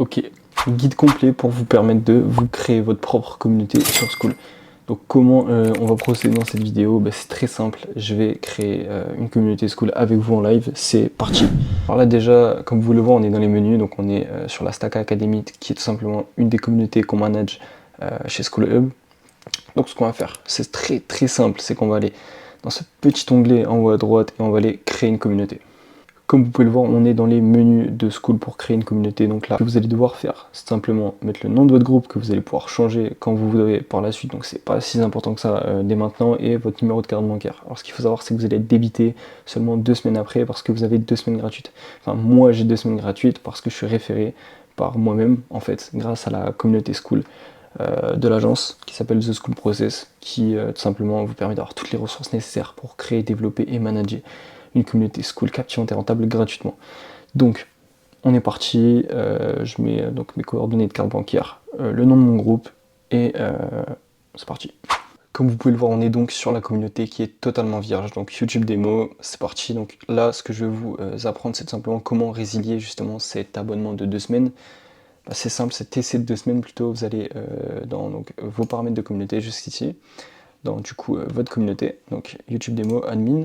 Ok, guide complet pour vous permettre de vous créer votre propre communauté sur Skool. Donc comment on va procéder dans cette vidéo? C'est très simple, je vais créer une communauté Skool avec vous en live, c'est parti. Alors là déjà, comme vous le voyez, on est dans les menus, donc on est sur la Stack Academy qui est tout simplement une des communautés qu'on manage chez Skool Hub. Donc ce qu'on va faire, c'est très simple, c'est qu'on va aller dans ce petit onglet en haut à droite et on va aller créer une communauté. Comme vous pouvez le voir, on est dans les menus de Skool pour créer une communauté. Donc là, ce que vous allez devoir faire, c'est simplement mettre le nom de votre groupe que vous allez pouvoir changer quand vous voudrez par la suite. Donc c'est pas si important que ça dès maintenant, et votre numéro de carte bancaire. Alors ce qu'il faut savoir, c'est que vous allez être débité seulement 2 semaines après parce que vous avez 2 semaines gratuites. Enfin, moi j'ai 2 semaines gratuites parce que je suis référé par moi-même en fait, grâce à la communauté Skool de l'agence qui s'appelle The Skool Process, qui tout simplement vous permet d'avoir toutes les ressources nécessaires pour créer, développer et manager une communauté Skool captivante et rentable gratuitement. Donc on est parti, je mets donc mes coordonnées de carte bancaire, le nom de mon groupe et c'est parti. Comme vous pouvez le voir, on est donc sur la communauté qui est totalement vierge, donc YouTube démo, c'est parti. Donc là, ce que je vais vous apprendre, c'est tout simplement comment résilier justement cet abonnement de 2 semaines. C'est simple, c'est TC de 2 semaines plutôt. Vous allez dans donc, vos paramètres de communauté jusqu'ici, dans du coup votre communauté, donc YouTube démo admin.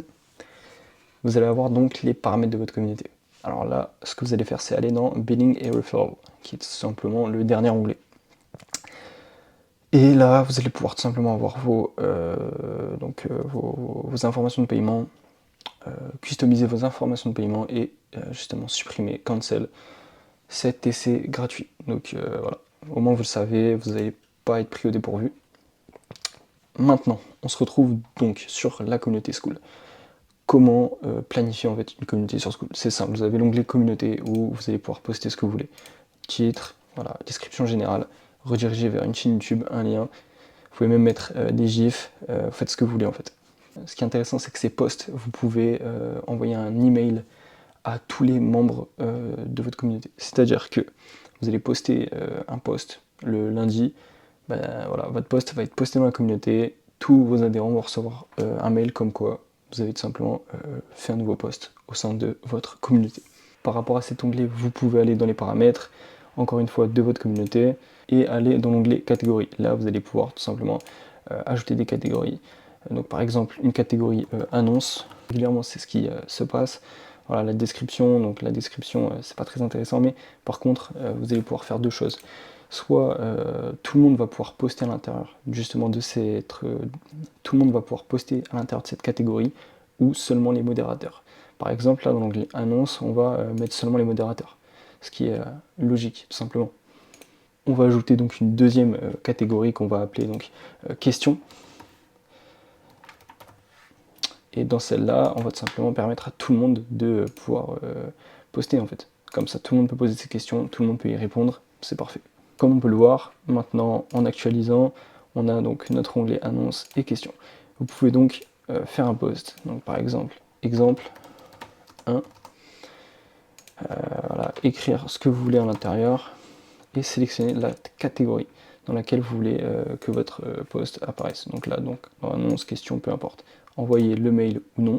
Vous allez avoir donc les paramètres de votre communauté. Alors là, ce que vous allez faire, c'est aller dans Billing et Referral, qui est tout simplement le dernier onglet. Et là, vous allez pouvoir tout simplement avoir vos informations de paiement, customiser vos informations de paiement et justement supprimer Cancel cet essai gratuit. Donc voilà, au moins vous le savez, vous n'allez pas être pris au dépourvu. Maintenant, on se retrouve donc sur la communauté Skool. Comment planifier en fait une communauté sur Skool? C'est simple, vous avez l'onglet communauté où vous allez pouvoir poster ce que vous voulez. Titre, voilà, description générale, rediriger vers une chaîne YouTube, un lien. Vous pouvez même mettre des gifs, faites ce que vous voulez en fait. Ce qui est intéressant, c'est que ces posts, vous pouvez envoyer un email à tous les membres de votre communauté. C'est-à-dire que vous allez poster un post le lundi, voilà, votre post va être posté dans la communauté, tous vos adhérents vont recevoir un mail comme quoi vous avez tout simplement fait un nouveau post au sein de votre communauté. Par rapport à cet onglet, vous pouvez aller dans les paramètres, encore une fois, de votre communauté, et aller dans l'onglet catégorie. Là, vous allez pouvoir tout simplement ajouter des catégories. Donc par exemple, une catégorie annonce. Régulièrement, c'est ce qui se passe. Voilà, la description, donc la description, c'est pas très intéressant, mais par contre, vous allez pouvoir faire 2 choses. Soit tout le monde va pouvoir poster à l'intérieur justement de tout le monde va pouvoir poster à l'intérieur de cette catégorie, ou seulement les modérateurs. Par exemple, là dans l'onglet annonce, on va mettre seulement les modérateurs, ce qui est logique tout simplement. On va ajouter donc une deuxième catégorie qu'on va appeler donc questions. Et dans celle-là, on va tout simplement permettre à tout le monde de pouvoir poster en fait. Comme ça, tout le monde peut poser ses questions, tout le monde peut y répondre, c'est parfait. Comme on peut le voir, maintenant en actualisant, on a donc notre onglet annonce et questions. Vous pouvez donc faire un post. Donc par exemple, exemple 1, voilà, écrire ce que vous voulez à l'intérieur et sélectionner la catégorie dans laquelle vous voulez que votre post apparaisse. Donc là, donc, dans annonce, question, peu importe. Envoyez le mail ou non.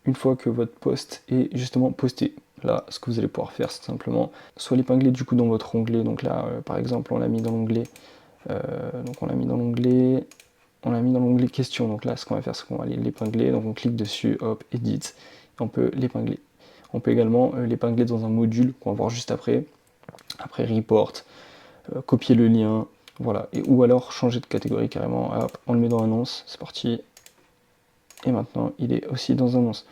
Une fois que votre post est justement posté, là, ce que vous allez pouvoir faire, c'est simplement soit l'épingler du coup dans votre onglet. Donc là, par exemple, on l'a mis dans l'onglet, donc on l'a mis dans l'onglet, question. Donc là, ce qu'on va faire, c'est qu'on va aller l'épingler. Donc on clique dessus, hop, edit, et on peut l'épingler. On peut également l'épingler dans un module qu'on va voir juste après. Après report, copier le lien, voilà, ou alors changer de catégorie carrément. Hop, on le met dans annonce, c'est parti. Et maintenant, il est aussi dans annonce.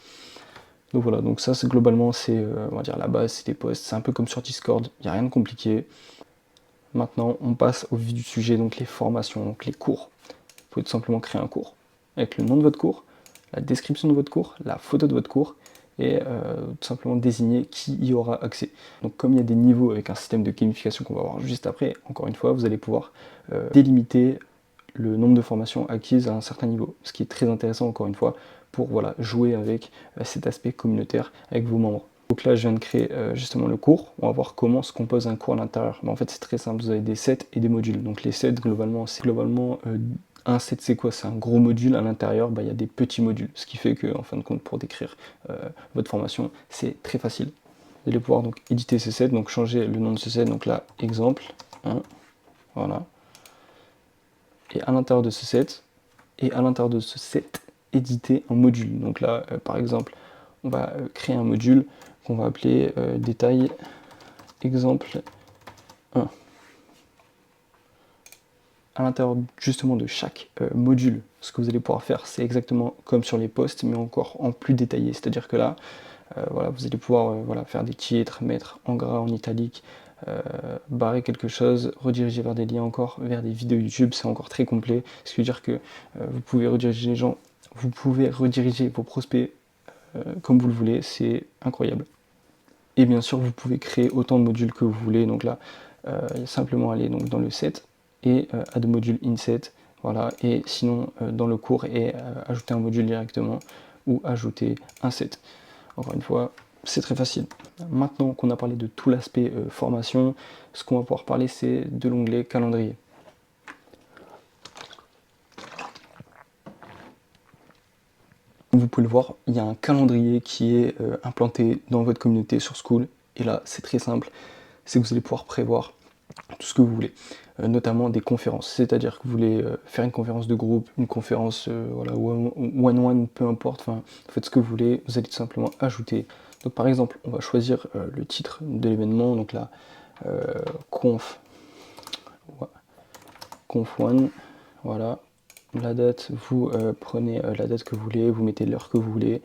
Donc voilà, donc ça c'est globalement, c'est on va dire la base, c'est des posts, c'est un peu comme sur Discord, il n'y a rien de compliqué. Maintenant on passe au vif du sujet, donc les formations, donc les cours. Vous pouvez tout simplement créer un cours avec le nom de votre cours, la description de votre cours, la photo de votre cours, et tout simplement désigner qui y aura accès. Donc comme il y a des niveaux avec un système de gamification qu'on va voir juste après, encore une fois, vous allez pouvoir délimiter le nombre de formations acquises à un certain niveau, ce qui est très intéressant encore une fois pour voilà, jouer avec cet aspect communautaire avec vos membres. Donc là je viens de créer justement le cours, on va voir comment se compose un cours à l'intérieur. En fait c'est très simple, vous avez des sets et des modules. Donc les sets globalement c'est un set c'est quoi? C'est un gros module, à l'intérieur il y a des petits modules, ce qui fait que en fin de compte pour décrire votre formation c'est très facile. Vous allez pouvoir donc éditer ce set, donc changer le nom de ce set, donc là, exemple, hein, voilà. Et à l'intérieur de ce set, éditer un module. Donc là, par exemple, on va créer un module qu'on va appeler détail exemple 1. À l'intérieur justement de chaque module, ce que vous allez pouvoir faire, c'est exactement comme sur les posts, mais encore en plus détaillé. C'est-à-dire que là, voilà, vous allez pouvoir voilà, faire des titres, mettre en gras, en italique, barrer quelque chose, rediriger vers des liens encore, vers des vidéos YouTube, c'est encore très complet. Ce qui veut dire que vous pouvez rediriger les gens, vous pouvez rediriger vos prospects comme vous le voulez, c'est incroyable. Et bien sûr, vous pouvez créer autant de modules que vous voulez. Donc là, simplement aller donc dans le set et add module inset, voilà. Et sinon dans le cours et ajouter un module directement ou ajouter un set. Encore une fois, c'est très facile. Maintenant qu'on a parlé de tout l'aspect formation, ce qu'on va pouvoir parler, c'est de l'onglet calendrier. Vous pouvez le voir, il y a un calendrier qui est implanté dans votre communauté sur Skool. Et là, c'est très simple, c'est que vous allez pouvoir prévoir tout ce que vous voulez, notamment des conférences. C'est-à-dire que vous voulez faire une conférence de groupe, une conférence voilà, one-one, peu importe, enfin, faites ce que vous voulez, vous allez tout simplement ajouter. Donc par exemple, on va choisir le titre de l'événement, donc là, conf one, voilà, la date, vous prenez la date que vous voulez, vous mettez l'heure que vous voulez,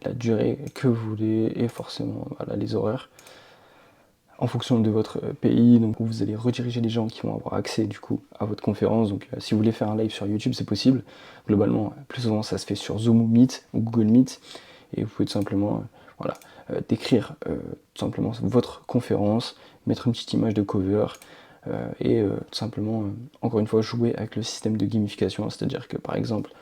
la durée que vous voulez, et forcément voilà, les horaires en fonction de votre pays. Donc vous allez rediriger les gens qui vont avoir accès du coup à votre conférence. Donc si vous voulez faire un live sur YouTube, c'est possible. Globalement, plus souvent ça se fait sur Zoom ou Meet ou Google Meet, et vous pouvez tout simplement voilà, décrire tout simplement votre conférence, mettre une petite image de cover, et tout simplement, encore une fois, jouer avec le système de gamification, c'est-à-dire que par exemple,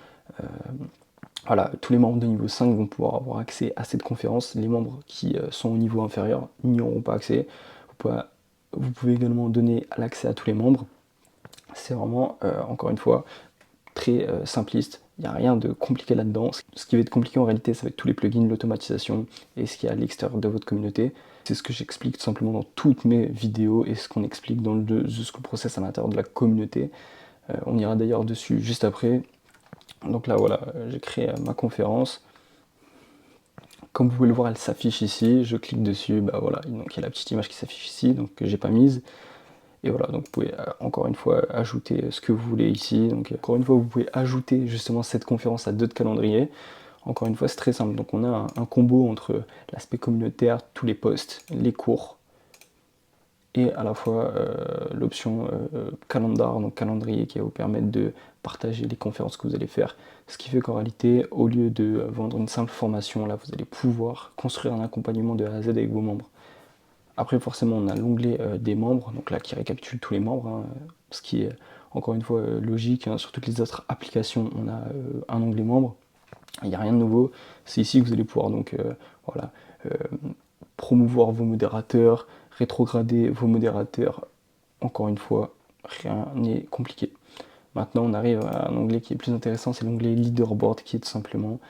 voilà, tous les membres de niveau 5 vont pouvoir avoir accès à cette conférence. Les membres qui sont au niveau inférieur n'y auront pas accès. Vous pouvez également donner l'accès à tous les membres. C'est vraiment, encore une fois, très simpliste. Il n'y a rien de compliqué là-dedans. Ce qui va être compliqué en réalité, ça va être tous les plugins, l'automatisation et ce qui est à l'extérieur de votre communauté. C'est ce que j'explique tout simplement dans toutes mes vidéos et ce qu'on explique dans le School Process à l'intérieur de la communauté. On ira d'ailleurs dessus juste après. Donc là voilà, j'ai créé ma conférence. Comme vous pouvez le voir, elle s'affiche ici. Je clique dessus, bah voilà, donc il y a la petite image qui s'affiche ici, donc que j'ai pas mise. Et voilà, donc vous pouvez encore une fois ajouter ce que vous voulez ici. Donc encore une fois, vous pouvez ajouter justement cette conférence à d'autres calendriers. Encore une fois, c'est très simple. Donc on a un combo entre l'aspect communautaire, tous les posts, les cours, et à la fois l'option calendar, donc calendrier, qui va vous permettre de partager les conférences que vous allez faire. Ce qui fait qu'en réalité, au lieu de vendre une simple formation, là vous allez pouvoir construire un accompagnement de A à Z avec vos membres. Après forcément on a l'onglet des membres, donc là qui récapitule tous les membres, hein, ce qui est encore une fois logique, hein. Sur toutes les autres applications on a un onglet membres, il n'y a rien de nouveau, c'est ici que vous allez pouvoir donc voilà, promouvoir vos modérateurs, rétrograder vos modérateurs. Encore une fois, rien n'est compliqué. Maintenant, on arrive à un onglet qui est plus intéressant, c'est l'onglet Leaderboard, qui est tout simplement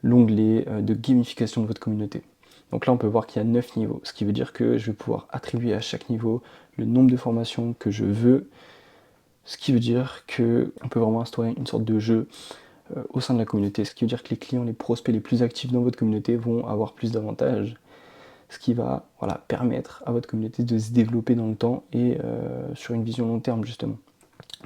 l'onglet de gamification de votre communauté. Donc là, on peut voir qu'il y a 9 niveaux, ce qui veut dire que je vais pouvoir attribuer à chaque niveau le nombre de formations que je veux, ce qui veut dire qu'on peut vraiment instaurer une sorte de jeu au sein de la communauté, ce qui veut dire que les clients, les prospects les plus actifs dans votre communauté vont avoir plus d'avantages, ce qui va voilà, permettre à votre communauté de se développer dans le temps et sur une vision long terme justement.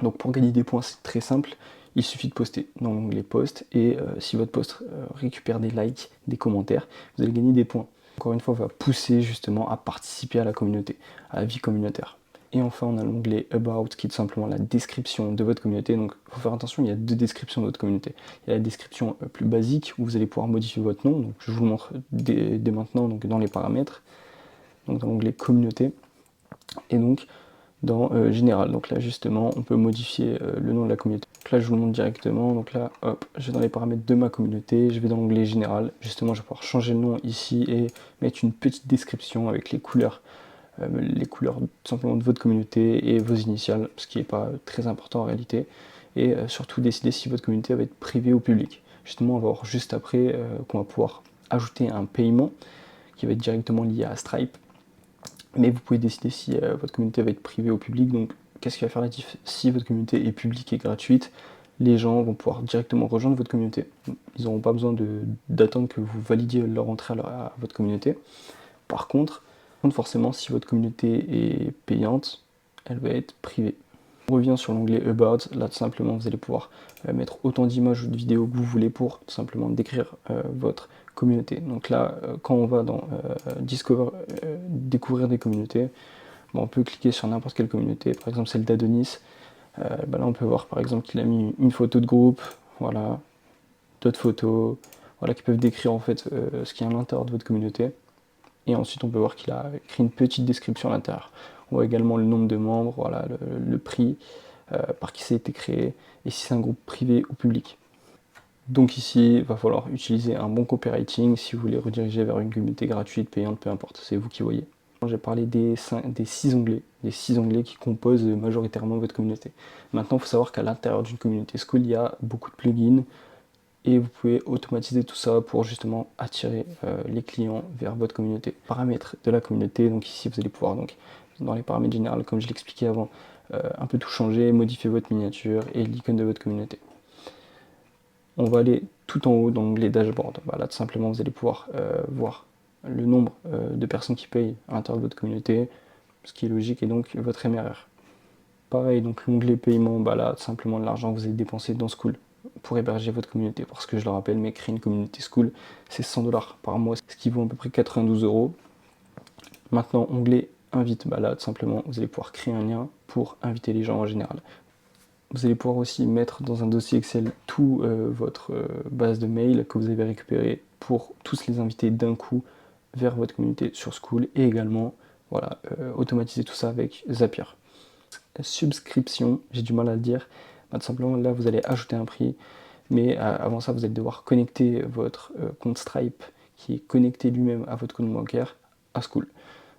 Donc pour gagner des points, c'est très simple, il suffit de poster dans l'onglet post, et si votre post récupère des likes, des commentaires, vous allez gagner des points. Encore une fois, on va pousser justement à participer à la communauté, à la vie communautaire. Et enfin, on a l'onglet About, qui est tout simplement la description de votre communauté. Donc il faut faire attention, il y a deux descriptions de votre communauté. Il y a la description plus basique, où vous allez pouvoir modifier votre nom. Donc je vous le montre dès maintenant, donc dans les paramètres, donc dans l'onglet communauté. Et donc dans général, donc là justement on peut modifier le nom de la communauté. Donc là je vous le montre directement, donc là hop, je vais dans les paramètres de ma communauté, je vais dans l'onglet général, justement je vais pouvoir changer le nom ici et mettre une petite description avec les couleurs tout simplement de votre communauté et vos initiales, ce qui n'est pas très important en réalité, et surtout décider si votre communauté va être privée ou publique. Justement on va voir juste après qu'on va pouvoir ajouter un paiement qui va être directement lié à Stripe. Mais vous pouvez décider si votre communauté va être privée ou publique. Donc qu'est-ce qui va faire la diff? Si votre communauté est publique et gratuite, les gens vont pouvoir directement rejoindre votre communauté. Ils n'auront pas besoin d'attendre que vous validiez leur entrée à votre communauté. Par contre, forcément, si votre communauté est payante, elle va être privée. On revient sur l'onglet About. Là, tout simplement, vous allez pouvoir mettre autant d'images ou de vidéos que vous voulez pour tout simplement décrire votre communauté. Donc là, quand on va dans découvrir des communautés, bon, on peut cliquer sur n'importe quelle communauté, par exemple celle d'Adonis. Là, on peut voir par exemple qu'il a mis une photo de groupe, voilà, d'autres photos, voilà, qui peuvent décrire en fait ce qui est à l'intérieur de votre communauté. Et ensuite, on peut voir qu'il a écrit une petite description à l'intérieur. On voit également le nombre de membres, voilà, le prix, par qui ça a été créé, et si c'est un groupe privé ou public. Donc ici, il va falloir utiliser un bon copywriting si vous voulez rediriger vers une communauté gratuite, payante, peu importe, c'est vous qui voyez. J'ai parlé des 6 onglets, qui composent majoritairement votre communauté. Maintenant, il faut savoir qu'à l'intérieur d'une communauté Skool, il y a beaucoup de plugins, et vous pouvez automatiser tout ça pour justement attirer les clients vers votre communauté. Paramètres de la communauté, donc ici vous allez pouvoir, donc, dans les paramètres généraux, comme je l'expliquais avant, un peu tout changer, modifier votre miniature et l'icône de votre communauté. On va aller tout en haut dans l'onglet dashboard. Voilà, tout simplement vous allez pouvoir voir le nombre de personnes qui payent à l'intérieur de votre communauté, ce qui est logique, et donc votre MRR. Pareil, donc l'onglet paiement, là, tout simplement l'argent que vous avez dépensé dans Skool pour héberger votre communauté, parce que je le rappelle, mais créer une communauté Skool, c'est 100 $ par mois, ce qui vaut à peu près 92 €. Maintenant, onglet invite, là tout simplement vous allez pouvoir créer un lien pour inviter les gens en général. Vous allez pouvoir aussi mettre dans un dossier Excel tout votre base de mail que vous avez récupéré pour tous les inviter d'un coup vers votre communauté sur Skool, et également voilà, automatiser tout ça avec Zapier. Subscription, j'ai du mal à le dire. Tout simplement, là, vous allez ajouter un prix, mais avant ça, vous allez devoir connecter votre compte Stripe, qui est connecté lui-même à votre compte bancaire, à Skool.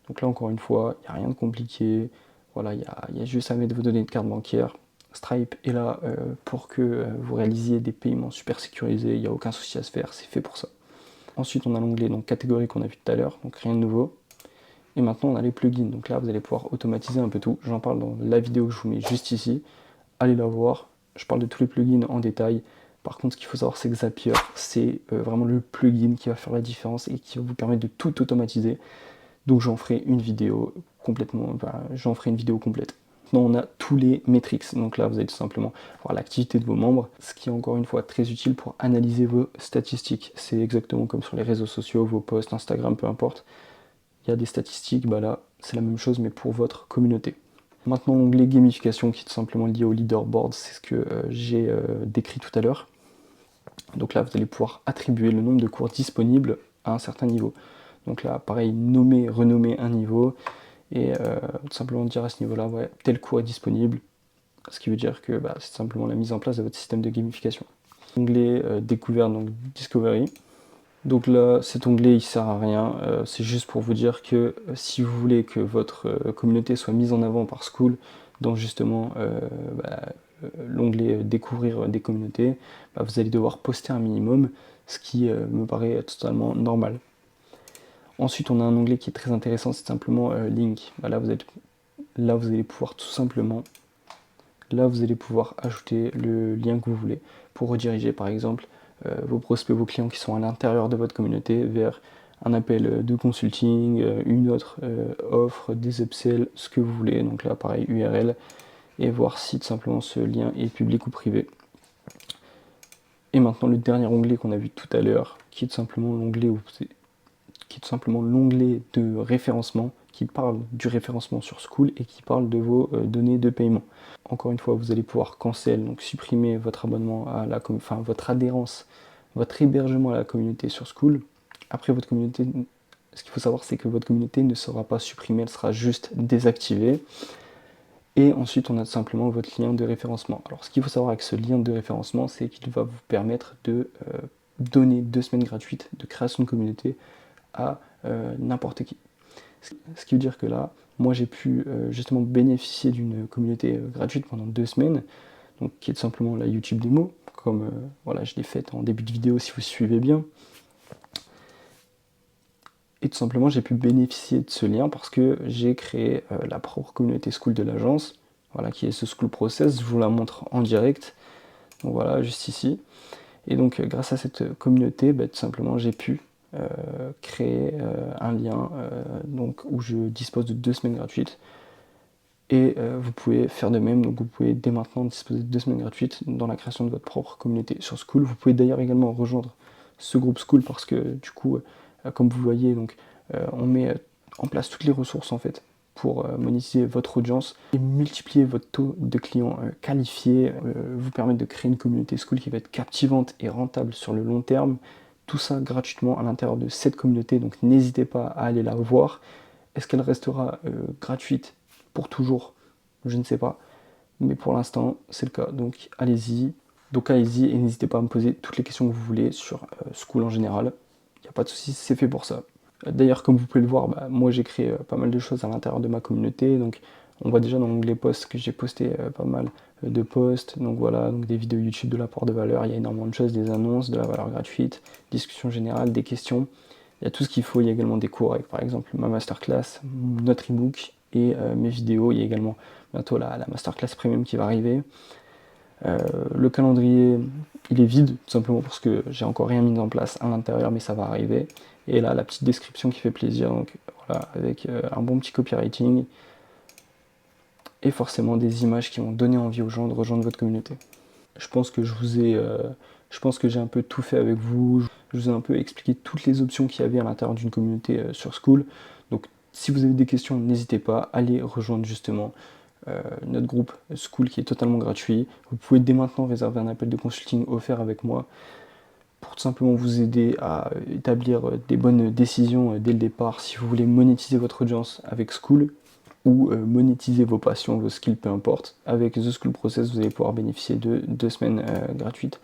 Donc là, encore une fois, il n'y a rien de compliqué. Voilà, il y a juste à mettre vos données de carte bancaire. Stripe est là pour que vous réalisiez des paiements super sécurisés. Il n'y a aucun souci à se faire, c'est fait pour ça. Ensuite, on a l'onglet catégorie qu'on a vu tout à l'heure, donc rien de nouveau. Et maintenant, on a les plugins. Donc là, vous allez pouvoir automatiser un peu tout. J'en parle dans la vidéo que je vous mets juste ici. Allez la voir. Je parle de tous les plugins en détail. Par contre, ce qu'il faut savoir, c'est que Zapier, c'est vraiment le plugin qui va faire la différence et qui va vous permettre de tout automatiser. Donc j'en ferai une vidéo complète. Maintenant, on a tous les metrics. Donc là, vous allez tout simplement voir l'activité de vos membres, ce qui est encore une fois très utile pour analyser vos statistiques. C'est exactement comme sur les réseaux sociaux, vos posts, Instagram, peu importe. Il y a des statistiques, là, c'est la même chose, mais pour votre communauté. Maintenant, l'onglet gamification, qui est tout simplement lié au leaderboard, c'est ce que j'ai décrit tout à l'heure. Donc là, vous allez pouvoir attribuer le nombre de cours disponibles à un certain niveau. Donc là, pareil, renommer un niveau, et tout simplement dire à ce niveau-là, ouais, tel cours est disponible, ce qui veut dire que c'est simplement la mise en place de votre système de gamification. Onglet découverte, donc Discovery. Donc là, cet onglet, il sert à rien, c'est juste pour vous dire que si vous voulez que votre communauté soit mise en avant par Skool, dans justement l'onglet découvrir des communautés, vous allez devoir poster un minimum, ce qui me paraît totalement normal. Ensuite, on a un onglet qui est très intéressant, c'est simplement Link. Là, vous allez pouvoir tout simplement, vous allez pouvoir ajouter le lien que vous voulez pour rediriger par exemple vos prospects, vos clients qui sont à l'intérieur de votre communauté vers un appel de consulting, une autre offre, des upsells, ce que vous voulez. Donc là, pareil, URL, et voir si tout simplement ce lien est public ou privé. Et maintenant, le dernier onglet qu'on a vu tout à l'heure, qui est tout simplement l'onglet de référencement, qui parle du référencement sur Skool et qui parle de vos données de paiement. Encore une fois, vous allez pouvoir cancel, donc supprimer votre abonnement à votre adhérence, votre hébergement à la communauté sur Skool. Après, votre communauté, ce qu'il faut savoir, c'est que votre communauté ne sera pas supprimée, elle sera juste désactivée. Et ensuite, on a simplement votre lien de référencement. Alors, ce qu'il faut savoir avec ce lien de référencement, c'est qu'il va vous permettre de donner 2 semaines gratuites de création de communauté à n'importe qui. Ce qui veut dire que là, moi j'ai pu justement bénéficier d'une communauté gratuite pendant 2 semaines, donc qui est tout simplement la YouTube démo, comme voilà, je l'ai faite en début de vidéo si vous suivez bien. Et tout simplement, j'ai pu bénéficier de ce lien parce que j'ai créé la propre communauté Skool de l'agence, voilà, qui est ce Skool Process. Je vous la montre en direct. Donc voilà, juste ici. Et donc, grâce à cette communauté, tout simplement, j'ai pu créer un lien donc, où je dispose de 2 semaines gratuites. Et vous pouvez faire de même, donc vous pouvez dès maintenant disposer de 2 semaines gratuites dans la création de votre propre communauté sur Skool. Vous pouvez d'ailleurs également rejoindre ce groupe Skool parce que du coup, comme vous voyez, donc, on met en place toutes les ressources en fait pour monétiser votre audience et multiplier votre taux de clients qualifiés, vous permettre de créer une communauté Skool qui va être captivante et rentable sur le long terme. Tout ça gratuitement à l'intérieur de cette communauté, donc n'hésitez pas à aller la voir. Est-ce qu'elle restera gratuite pour toujours? Je ne sais pas. Mais pour l'instant, c'est le cas. Donc allez-y. Et n'hésitez pas à me poser toutes les questions que vous voulez sur Skool en général. Il n'y a pas de souci, c'est fait pour ça. D'ailleurs, comme vous pouvez le voir, moi j'ai créé pas mal de choses à l'intérieur de ma communauté. Donc on voit déjà dans l'onglet posts que j'ai posté pas mal de posts. Donc voilà, donc des vidéos YouTube de l'apport de valeur. Il y a énormément de choses, des annonces, de la valeur gratuite, discussion générale, des questions. Il y a tout ce qu'il faut. Il y a également des cours avec par exemple ma masterclass, notre ebook et mes vidéos. Il y a également bientôt la masterclass premium qui va arriver. Le calendrier, il est vide, tout simplement parce que j'ai encore rien mis en place à l'intérieur, mais ça va arriver. Et là, la petite description qui fait plaisir, donc voilà, avec un bon petit copywriting et forcément des images qui vont donner envie aux gens de rejoindre votre communauté. Je pense que je pense que j'ai un peu tout fait avec vous. Je vous ai un peu expliqué toutes les options qu'il y avait à l'intérieur d'une communauté sur Skool. Donc, si vous avez des questions, n'hésitez pas, allez rejoindre justement notre groupe Skool qui est totalement gratuit. Vous pouvez dès maintenant réserver un appel de consulting offert avec moi pour tout simplement vous aider à établir des bonnes décisions dès le départ si vous voulez monétiser votre audience avec Skool ou monétiser vos passions, vos skills, peu importe. Avec The Skool Process, vous allez pouvoir bénéficier de 2 semaines gratuites.